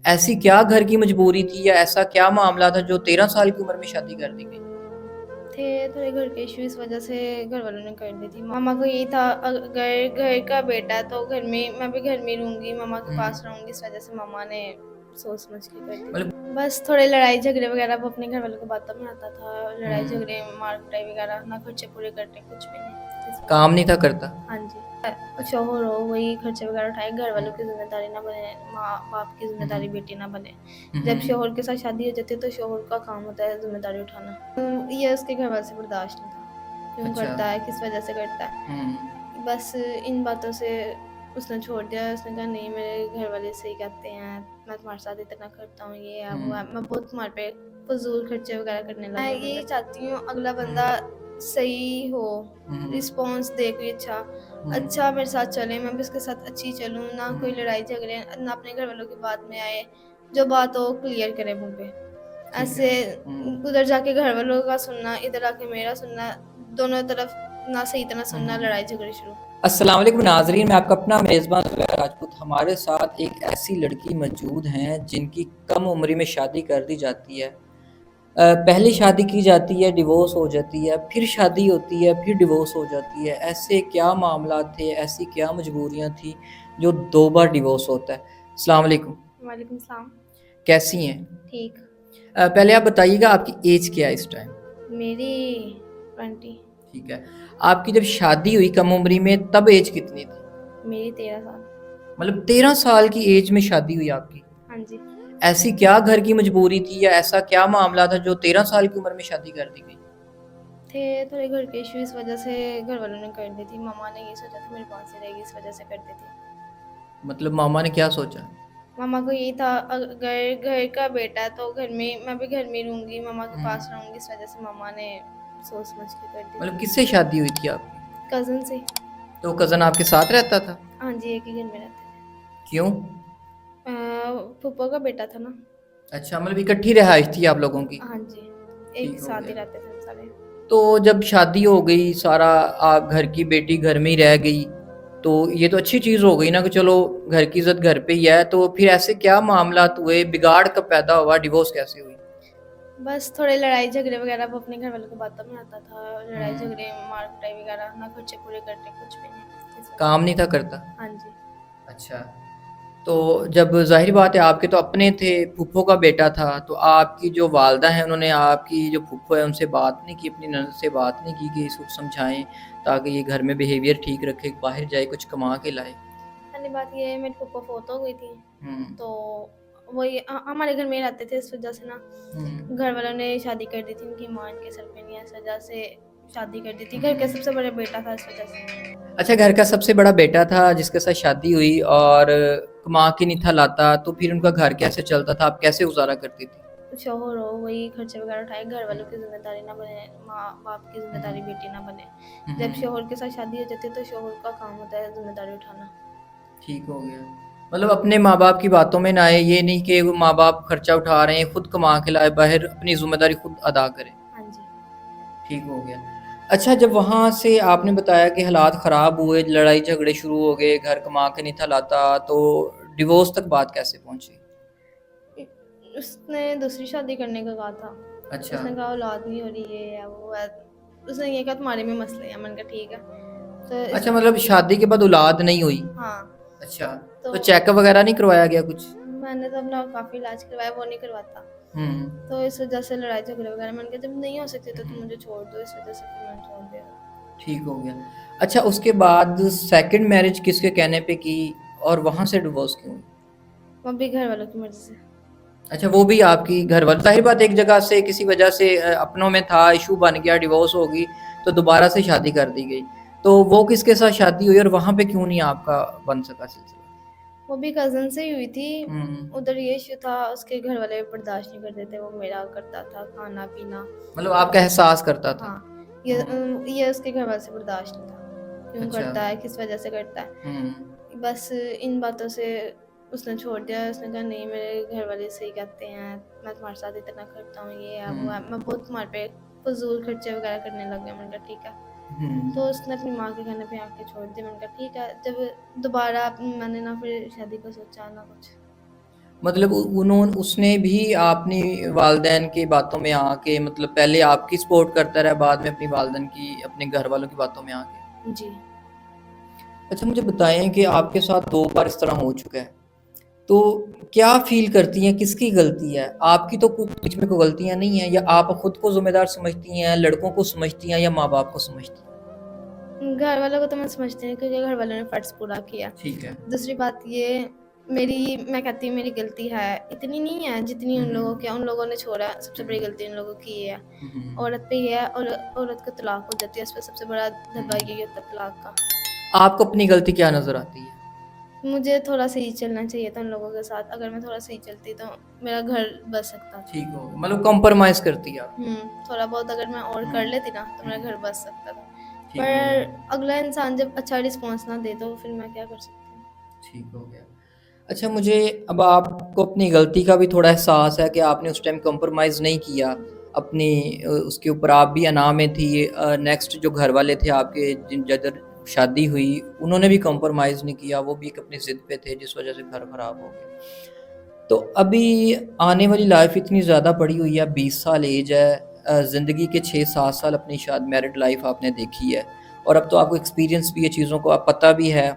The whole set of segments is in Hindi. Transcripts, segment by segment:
ऐसी क्या घर की मजबूरी थी या ऐसा क्या मामला था जो 13 साल की उम्र में शादी कर दी गई? थे थोड़े घर के इश्यू इस वजह से घर वालों ने कर दी थी। मामा को यही था घर घर का बेटा तो घर में मैं भी घर में रहूँगी, मामा के हुँ, पास रहूँगी, इस वजह से मामा ने सोच समझ के कर दी मतलब थी। बस थोड़े लड़ाई झगड़े वगैरह वो अपने घर वालों की बातों में आता था, लड़ाई हुँ, झगड़े, मार कुटाई वगैरह, ना खर्चे पूरे करने कुछ भी नहीं इस काम वजह नहीं था से। करता? हाँ जी। अच्छा। शौहर हो वही खर्चे वगैरह उठाए, घर हुँ, वालों की ज़िम्मेदारी ना बने, माँ-बाप की हुँ, ज़िम्मेदारी हुँ, बेटी ना बने। हुँ, जब हुँ, शौहर के साथ शादी हो जाती है तो शौहर का काम होता है ज़िम्मेदारी उठाना। ये उसके घर वालों से बर्दाश्त नहीं था। क्यों अच्छा। करता है, किस वजह से करता है। हुँ, बस इन बातों से उसने छोड़ दिया, उसने कहा नहीं मेरे घर वाले सही कहते हैं, मैं तुम्हारे साथ इतना करता हूँ, ये है, वो है। हुँ, मैं बहुत तुम्हारे पे फ़िज़ूल खर्चे वगैरह करने लगी। मैं यही चाहती हूँ अगला हुँ, बंदा सही हो, हुँ, रिस्पॉन्स दे कोई अच्छा, हुँ, अच्छा मेरे साथ चले, मैं भी उसके साथ अच्छी चलूँ, ना कोई हुँ, लड़ाई झगड़े, ना अपने घर वालों की बात में आए, जो बात हो क्लियर करे मुँह पे। ठीक है। ऐसे हुँ, उधर जाके घर वालों का सुनना, इधर आके मेरा सुनना, दोनों तरफ ना सही तरह हुँ, सुनना, हुँ। लड़ाई झगड़े शुरू। अस्सलाम वालेकुम नाज़रीन, मैं आपका अपना मेज़बान ज़ुबैर राजपूत। हमारे साथ एक ऐसी लड़की मौजूद हैं जिनकी कम उम्र में शादी कर दी जाती है। पहले शादी की जाती है, डिवोर्स हो जाती है, फिर शादी होती है, फिर डिवोर्स हो जाती है। ऐसे क्या मामला थे, ऐसी क्या मजबूरियाँ थी जो 2 बार डिवोर्स होता है? अस्सलाम वालेकुम, वालेकुम सलाम। कैसी हैं? ठीक। पहले आप बताइएगा आपकी ऐज क्या है इस टाइम? मेरी 20। ठीक है। आपकी जब शादी हुई कम उम्री में तब ऐज कितनी थी? मेरी 13 साल। मतलब 13 साल की ऐज में शादी हुई आपकी? हाँ जी। ऐसी क्या घर की मजबूरी थी या ऐसा क्या मामला था जो 13 साल की उम्र में शादी कर दी गई? थे थोड़े घर के इश्यू इस वजह से घर वालों ने कर दी थी। मामा ने ये सोचा था मेरे पास ही रहेगी, इस वजह से कर दी थी। मतलब मामा ने क्या सोचा? मामा को यही था घर घर का बेटा तो घर में मैं भी घर में रहूँगी, मामा के हुँ। पास रहूँगी, इस वजह से मामा ने सोच समझ के कर दी मतलब थी। किससे शादी हुई थी आपकी? कज़न से। तो कज़न आपके साथ रहता था? हाँ जी, एक ही घर में रहते थे। क्यों? फूफा का बेटा था ना। अच्छा, मतलब इकट्ठी रिहाइश थी आप लोगों की? हाँ जी, एक ठीक हो साथ ही गया। रहते थे हम सारे। तो जब शादी हो गई सारा आप घर की बेटी घर में ही रह गई, तो ये तो अच्छी चीज़ हो गई ना कि चलो घर की इज़्ज़त घर पे ही है, तो फिर ऐसे क्या मामलात हुए? बिगाड़ कब पैदा हुआ? डिवोर्स कैसे हुई? बस थोड़े लड़ाई झगड़े वगैरह वो अपने घर वालों की बातों में आता था, लड़ाई हुँ। झगड़े, मार कुटाई वगैरह, ना खर्चे पूरे करने कुछ भी नहीं इस वजह काम से। नहीं था करता? हाँ जी। अच्छा। तो जब ज़ाहिर बात है आपके तो अपने थे, फूफो का बेटा था, तो आपकी जो वालिदा हैं उन्होंने आपकी जो फूफो है उनसे बात नहीं की, अपनी ननद से बात नहीं की कि इसको समझाएँ ताकि ये घर में बिहेवियर ठीक रखे, बाहर जाए कुछ कमा के लाए? पहली बात ये है मेरी फूफा फ़ौत हो गई थी, हुँ, तो वही हमारे घर में ही रहते थे, इस वजह से ना हुँ, घर वालों ने शादी कर दी थी, उनकी माँ इनके सर पे नहीं है, इस वजह से शादी कर दी थी। घर का हुँ। सबसे बड़ा बेटा था इस वजह से। अच्छा घर का सबसे बड़ा बेटा था जिसके साथ शादी हुई और कमा के नहीं था लाता, तो फिर उनका घर कैसे चलता था? आप कैसे गुज़ारा करती थी? शौहर हो वही खर्चे वगैरह उठाए, घर हुँ, वालों की ज़िम्मेदारी ना बने, माँ-बाप की हुँ, ज़िम्मेदारी बेटी ना बने। हुँ, जब हुँ। शौहर के साथ शादी हो जाती है तो शौहर का काम होता है ज़िम्मेदारी उठाना। ठीक हो गया। मतलब अपने माँ-बाप की बातों में ना आए, ये नहीं कि वो माँ-बाप खर्चा उठा रहे हैं, खुद कमा के लाए, बाहर अपनी ज़िम्मेदारी खुद अदा करें। हाँ जी। ठीक हो गया। अच्छा जब वहाँ से आपने बताया कि हालात ख़राब हुए, लड़ाई झगड़े शुरू हो गए, घर कमा के नहीं था लाता, तो डिवोर्स तक बात कैसे पहुँची? उ उसने दूसरी शादी करने का कहा था। अच्छा। उसने कहा औलाद नहीं हो रही, ये है, वो है। उसने ये कहा तुम्हारे में मसले हैं, मैंने कहा ठीक है। तो इस अच्छा मतलब शादी के बाद औलाद नहीं हुई? हाँ, अच्छा, तो तो चेकअप वग़ैरह नहीं करवाया गया कुछ? मैंने तो अपना काफ़ी इलाज करवाया, वो नहीं करवाता। हुँ। तो इस वजह से लड़ाई झगड़े वगैरह, मैंने कहा जब नहीं हो सकती तो तुम हुँ, मुझे छोड़ दो, इस वजह से फिर मैंने छोड़ दिया। ठीक हो गया। अच्छा उसके बाद सेकंड मैरिज किसके कहने पे की और वहाँ से डिवोर्स क्यों हुई? वो भी घर वालों की मर्ज़ी से। अच्छा वो भी आपकी घर वाली ज़ाहिर बात है एक जगह से किसी वजह से अपनों में था, इश्यू बन गया, डिवोर्स हो गई, तो दोबारा से शादी कर दी गई। तो वो किसके साथ शादी हुई और वहाँ पे क्यों नहीं आपका बन सका सिलसिला? वो भी कज़न से ही हुई थी। हुँ, उधर ये इश्यू था, उसके घर वाले बर्दाश्त नहीं करते थे, वो मेरा करता था खाना-पीना। मतलब आपका एहसास करता था? हाँ, हुँ, ये उसके घर वालों से बर्दाश्त नहीं था। क्यों अच्छा। करता है, किस वजह से करता है। हुँ, बस इन बातों से उसने छोड़ दिया, उसने कहा नहीं मेरे घर वाले सही कहते हैं, मैं तुम्हारे साथ इतना करता हूँ, ये है, वो है। हुँ, मैं बहुत तुम्हारे पे फ़िज़ूल खर्चे वगैरह करने लग गया, मैंने कहा ठीक है। हुँ। तो उसने अपनी माँ के कहने पे आके छोड़ दिया, मैंने कहा ठीक है। जब दोबारा मैंने ना फिर शादी का सोचा ना कुछ। मतलब उसने भी अपनी वालदैन की बातों में आके मतलब पहले आपकी सपोर्ट करता रहा, बाद में अपनी वालदैन की, अपने घर वालों की बातों में आके। जी। अच्छा मुझे बताएं कि आपके साथ 2 बार इस तरह हो चुका है, तो क्या फ़ील करती हैं, किसकी गलती है? आपकी तो कुछ बीच में कोई गलतियाँ नहीं है, या आप खुद को ज़िम्मेदार समझती हैं, लड़कों को समझती हैं, या माँ-बाप को समझती हैं? घर वालों को तो मैं समझती हूँ क्योंकि घर वालों ने फ़र्ज़ पूरा किया। ठीक है। दूसरी बात ये मैं कहती हूँ मेरी गलती है, इतनी नहीं है जितनी हुँ, उन लोगों की हुँ। है, उन लोगों ने छोड़ा, सबसे हुँ, बड़ी हुँ। गलती उन लोगों की ये है। हुँ, हुँ। औरत पे ये है और औरत को तलाक हो जाती है, इस पे सबसे बड़ा हुँ, धब्बा हुँ। यही होता है तलाक का। आपको अपनी गलती क्या नज़र आती है? मुझे थोड़ा सही चलना चाहिए था उन लोगों के साथ, अगर मैं थोड़ा सही चलती तो मेरा घर बच सकता था। ठीक हो गया, मतलब कॉम्प्रोमाइज़ करती है आप। थोड़ा बहुत अगर मैं और हुँ, कर लेती ना तो मेरा हुँ। घर बच सकता था। ठीक हो पर गया, अगला इंसान जब अच्छा रिस्पॉन्स ना दे तो फिर मैं क्या कर सकती हूँ? ठीक हो गया। अच्छा मुझे अब आपको अपनी गलती का भी थोड़ा एहसास है कि आपने उस टाइम कॉम्प्रोमाइज़ नहीं किया। अपनी उसके ऊपर आप भी अना में थी, नेक्स्ट जो घर वाले थे आपके जिधर शादी हुई, उन्होंने भी कॉम्प्रोमाइज़ नहीं किया, वो भी एक अपनी ज़िद पे थे जिस वज़ह से घर ख़राब हो गया। तो अभी आने वाली लाइफ़ इतनी ज़्यादा पड़ी हुई है, 20 साल एज है, ज़िंदगी के 6-7 साल अपनी शायद मैरिड लाइफ़ आपने देखी है, और अब तो आपको एक्सपीरियंस भी है चीज़ों को, आप पता भी है।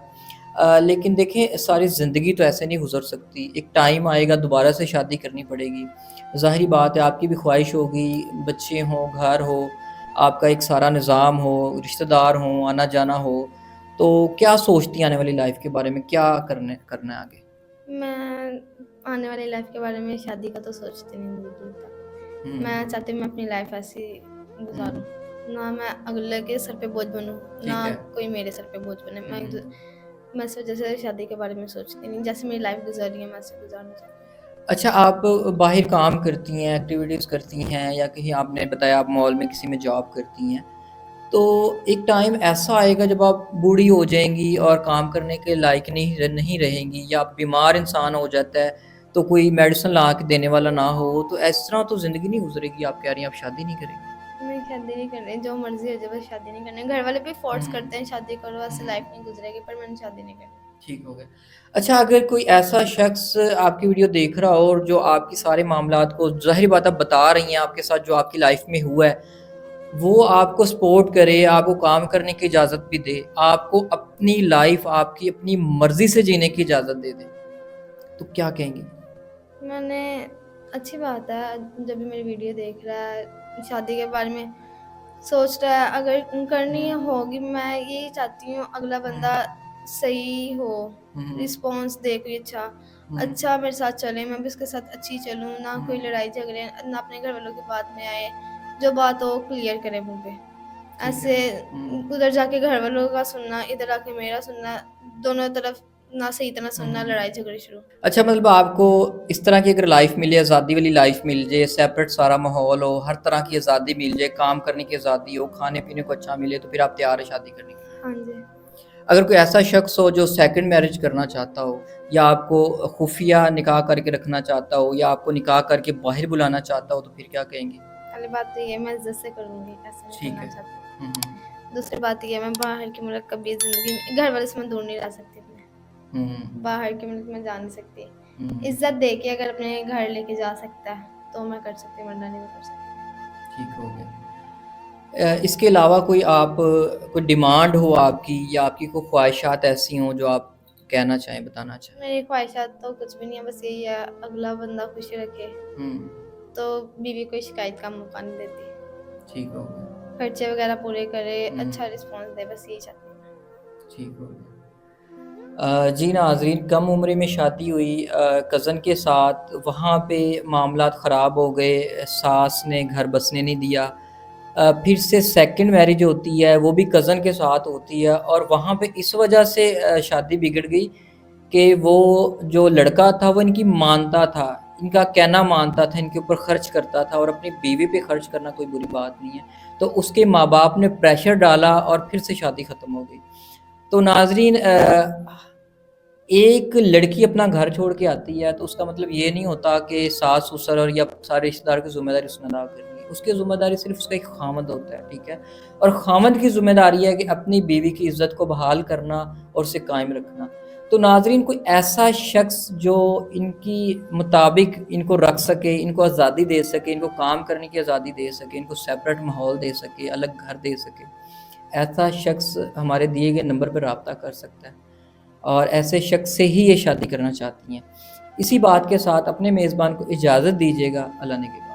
लेकिन देखें सारी ज़िंदगी तो ऐसे नहीं गुज़र सकती, एक टाइम आएगा दोबारा से शादी करनी पड़ेगी। ज़ाहिर बात है आपकी भी ख्वाहिश होगी, बच्चे हों, घर हो, आपका एक सारा निज़ाम हो, रिश्तेदार हों, आना-जाना हो, तो क्या सोचती हैं आने वाली लाइफ़ के बारे में? क्या करना है आगे? मैं आने वाली लाइफ के बारे में शादी का तो सोचती नहीं हूँ बिल्कुल तक। मैं हुँ, चाहती हूँ मैं अपनी लाइफ ऐसी हुँ, गुज़ारूँ, ना मैं अगले के सर पे बोझ बनूँ, ठीक ना है। कोई मेरे सर पे बोझ बने। हुँ, हुँ। मैं इस वजह से शादी के बारे में सोचती नहीं, जैसे मेरी लाइफ गुज़र रही है मैं ऐसे गुज़ारना चाहती हूँ। अच्छा आप बाहर काम करती हैं, एक्टिविटीज़ करती हैं, या कहीं आपने बताया आप मॉल में किसी में जॉब करती हैं। तो एक टाइम ऐसा आएगा जब आप बूढ़ी हो जाएँगी और काम करने के लायक नहीं रहेंगी, या आप बीमार इंसान हो जाता है, तो कोई मेडिसिन ला के देने वाला ना हो, तो इस तरह तो ज़िंदगी नहीं गुज़रेगी। आप कह रही हैं आप शादी नहीं करेंगी। मैं शादी नहीं करनी, जो मर्ज़ी हो जाए बस शादी नहीं करनी। घर वाले भी हुँ, फ़ोर्स करते हैं हुँ, शादी करो, ऐसे हुँ। लाइफ नहीं गुज़रेगी, पर मैंने शादी नहीं करनी। ठीक हो गया। अच्छा अगर कोई ऐसा शख़्स आपकी वीडियो देख रहा हो और जो आपके सारे मामलात को, ज़ाहिर बात आप बता रही हैं आपके साथ जो आपकी लाइफ़ में हुआ है, वो आपको सपोर्ट करे, आपको काम करने की इजाज़त भी दे, आपको अपनी लाइफ़ आपकी अपनी मर्ज़ी से जीने की इजाज़त दे दे, तो क्या कहेंगी? मैंने अच्छी बात है, जब भी मेरी वीडियो देख रहा है, शादी के बारे में सोच रहा है, अगर करनी हुँ, होगी मैं यही चाहती हूँ अगला बंदा हुँ, सही हो, हुँ, हुँ, रिस्पॉन्स दे कोई अच्छा, हुँ, अच्छा मेरे साथ चले, मैं भी उसके साथ अच्छी चलूँ, ना कोई हुँ, लड़ाई झगड़े, ना अपने घर वालों की बात में आए, जो बात हो वो क्लियर करे मुँह पे। ठीक है। ऐसे हुँ, उधर जाके घर वालों का सुनना, इधर आके मेरा सुनना, दोनों तरफ ना सही तरह हुँ, सुनना, हुँ। लड़ाई झगड़े शुरू। अच्छा मतलब आपको इस तरह की अगर लाइफ़ मिले, आज़ादी वाली लाइफ़ मिल जाए, सेपरेट सारा माहौल हो, हर तरह की आज़ादी मिल जाए, काम करने की आज़ादी हो, खाने-पीने को अच्छा मिले, तो फिर आप तैयार हैं शादी करने के लिए? हाँ जी। अगर कोई ऐसा शख़्स हो जो सेकंड मैरिज करना चाहता हो, या आपको खुफ़िया निकाह करके रखना चाहता हो, या आपको निकाह करके बाहर बुलाना चाहता हो, तो फिर क्या कहेंगी? पहली बात तो ये मैं इज़्ज़त से करूँगी, ऐसे नहीं ठीक करना है। हुँ, चाहती। हुँ। दूसरी बात ये है मैं बाहर के मुल्क कभी ज़िंदगी में घर वालों से मैं दूर नहीं रह सकती अपने। हुँ, बाहर के मुल्क में जा नहीं सकती। हुँ, इज़्ज़त दे के अगर अपने घर लेके जा सकता है, तो मैं कर सकती हूँ वरना नहीं मैं कर सकती। ठीक हो गया। इसके अलावा कोई कोई डिमांड हो आपकी, या आपकी कोई ख्वाहिशात ऐसी हों जो आप कहना चाहें, बताना चाहें? मेरी ख्वाहिशात तो कुछ भी नहीं है, बस यही है अगला बंदा खुश रखे, हुँ, तो बीवी को शिकायत का मौका नहीं देती। ठीक हो गया। खर्चे वगैरह पूरे करे, अच्छा हुँ, रिस्पॉन्स दे, बस यही चाहती हूँ मैं। ठीक हो गया। जी नाज़रीन, कम उम्र में शादी हुई कज़न के साथ, वहाँ पे मामलात ख़राब हो गए, सास ने घर बसने नहीं दिया। फिर से सेकंड मैरिज होती है, वो भी कज़न के साथ होती है, और वहाँ पे इस वजह से शादी बिगड़ गई कि वो जो लड़का था वो इनकी मानता था, इनका कहना मानता था, इनके ऊपर खर्च करता था, और अपनी बीवी पे खर्च करना कोई बुरी बात नहीं है। तो उसके माँ-बाप ने प्रेशर डाला और फिर से शादी ख़त्म हो गई। तो नाज़रीन एक लड़की अपना घर छोड़ के आती है तो उसका मतलब ये नहीं होता कि सास-ससुर और या सारे रिश्तेदार की ज़िम्मेदारी उसने अदा करनी है। उसकी ज़िम्मेदारी सिर्फ़ उसका एक ख़ावंद होता है, ठीक है? और ख़ावंद की ज़िम्मेदारी है कि अपनी बीवी की इज़्ज़त को बहाल करना और उसे कायम रखना। तो नाज़रीन कोई ऐसा शख्स जो इनकी मुताबिक इनको रख सके, इनको आज़ादी दे सके, इनको काम करने की आज़ादी दे सके, इनको सेपरेट माहौल दे सके, अलग घर दे सके, ऐसा शख्स हमारे दिए गए नंबर पर रब्ता कर सकता है और ऐसे शख्स से ही ये शादी करना चाहती हैं। इसी बात के साथ अपने मेज़बान को इजाज़त दीजिएगा। अल्लाह ने के